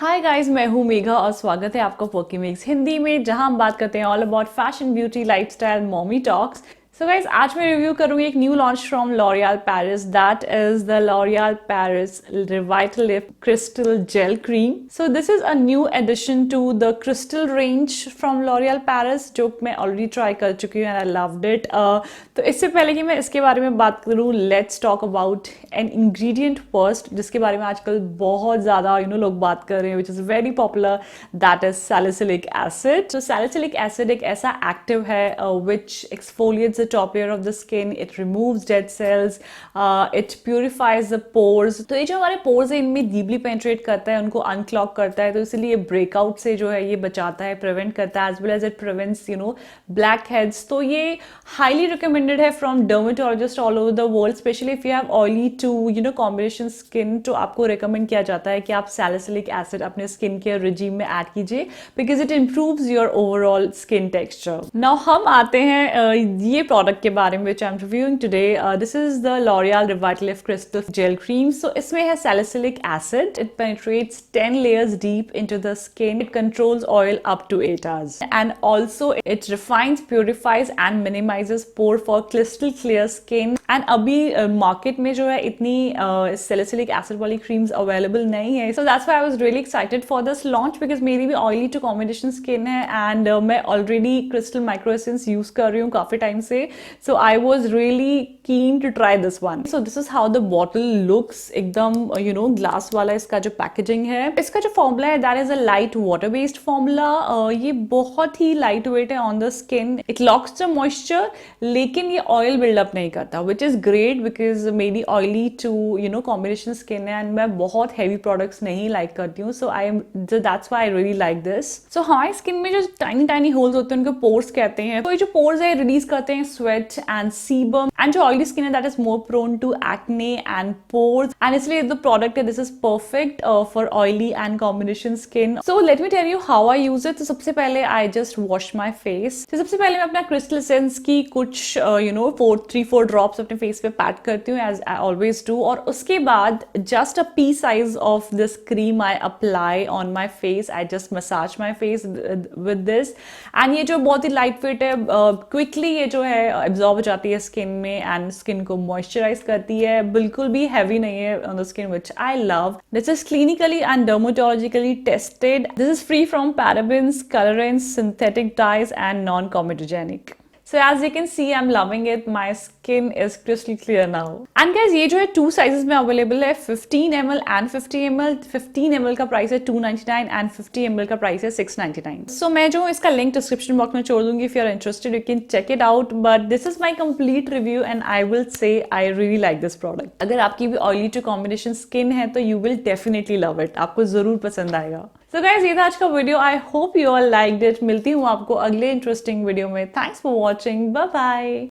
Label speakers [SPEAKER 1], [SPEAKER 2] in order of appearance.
[SPEAKER 1] Hi guys, मैं हूँ मेघा और स्वागत है आपका परक्यूमेग्स हिंदी में, जहां हम बात करते हैं all about fashion, beauty, lifestyle, mommy talks. So guys, आज मैं रिव्यू करूंगी एक new launch from L'Oreal Paris, that is the L'Oreal Paris Revitalift crystal gel cream. So this is a new addition to the crystal range from L'Oreal Paris, जो मैं already try कर चुकी हूँ and I loved it. तो इससे पहले कि मैं इसके बारे में बात करूँ, let's talk about an ingredient first, जिसके बारे में आजकल बहुत ज़्यादा लोग बात कर रहे हैं, which is very popular, that is salicylic acid. तो सैलिसिलिक एसिड एक ऐसा एक्टिव है which exfoliates the top layer of the skin, it removes dead cells, it purifies the pores. तो ये जो हमारे पोर्स है, इनमें डीपली पेनिट्रेट करता है, उनको अनक्लॉग करता है, तो इसलिए ब्रेकआउट से जो है ये बचाता है, प्रिवेंट करता है, as well as it prevents blackheads. तो ये हाईली रिकमेंडेड है from dermatologist all over the world, specially if you have oily to combination skin, तो आपको रिकमेंड किया जाता है कि आप सैलिसिलिक एसिड अपने स्किन केयर रिजीम में ऐड कीजिए, because it improves your overall skin texture. Now हम आते हैं ये प्रोडक्ट के बारे में which I am reviewing today. This is the L'Oreal revitalift crystal gel cream. So इसमें है salicylic acid, it penetrates 10 layers deep into the skin, it controls oil up to 8 hours, and also it refines, purifies and minimizes pore for crystal clear skin. And अभी market में जो है इतनी salicylic acid वाली creams available नहीं है, so that's why I was really excited for this launch, because मेरी भी ऑयली टू कॉम्बिनेशन स्किन है एंड मैं already crystal micro essence use कर रही हूँ काफी टाइम से, so I was really keen to try this one. So this is how the bottle looks, एकदम ग्लास वाला इसका जो पैकेजिंग है। इसका जो फॉर्मूला है that is a light water based formula. ये बहुत ही लाइट वेट है on the skin, it locks the moisture, लेकिन ये ऑयल बिल्डअप नहीं करता, विच इज ग्रेट बिकॉज मेरी ऑयली टू कॉम्बिनेशन स्किन है एंड मैं बहुत हैवी प्रोडक्ट्स नहीं लाइक करती हूँ, so I am that's why I really like this. So हमारी स्किन में जो टाइनी टाइनी होल्स होते हैं उनको पोर्स कहते हैं, तो ये जो पोर्स है रिलीज करते हैं स्वेट एंड सीबम, एंड जो ऑयली स्किन है that is more prone to acne and pores, and इसलिए द प्रोडक्ट है this is perfect for oily and combination skin. So let me tell you how I use it. तो सबसे पहले I just wash my face. तो सबसे पहले मैं अपना क्रिस्टल एसेंस की कुछ 3-4 ड्रॉप्स अपने फेस पे पैट करती हूँ, एज आई ऑलवेज डू, और उसके बाद just a P size of this cream I apply on my face. I just massage my face with this, and ये जो बहुत ही लाइट वेट है, क्विकली ये जो है एब्जॉर्ब हो जाती है स्किन में एंड स्किन को मॉइस्चराइज करती है, बिल्कुल भी हैवी नहीं है on the skin, which I love. This is clinically and dermatologically tested. This is free from parabens, colorants, synthetic dyes and non-comedogenic. So as you can see, I'm loving it. My skin is crystal clear now. And guys, ये जो है 2 sizes में available है, 15 ml and 50 ml. 15 ml का price है 299 and 50 ml का price है 699. So मैं जो इसका लिंक डिस्क्रिप्शन बॉक्स में छोड़ दूंगी. If you are interested, you can check it out. But this is my complete review and I will say I really like this product. अगर आपकी भी oily to combination skin है तो you will definitely love it. आपको जरूर पसंद आएगा. So guys, ये था आज का video. I hope you all liked it. मिलती हूँ आपको अगले इंटरेस्टिंग वीडियो में. Thanks for watching. Bye bye.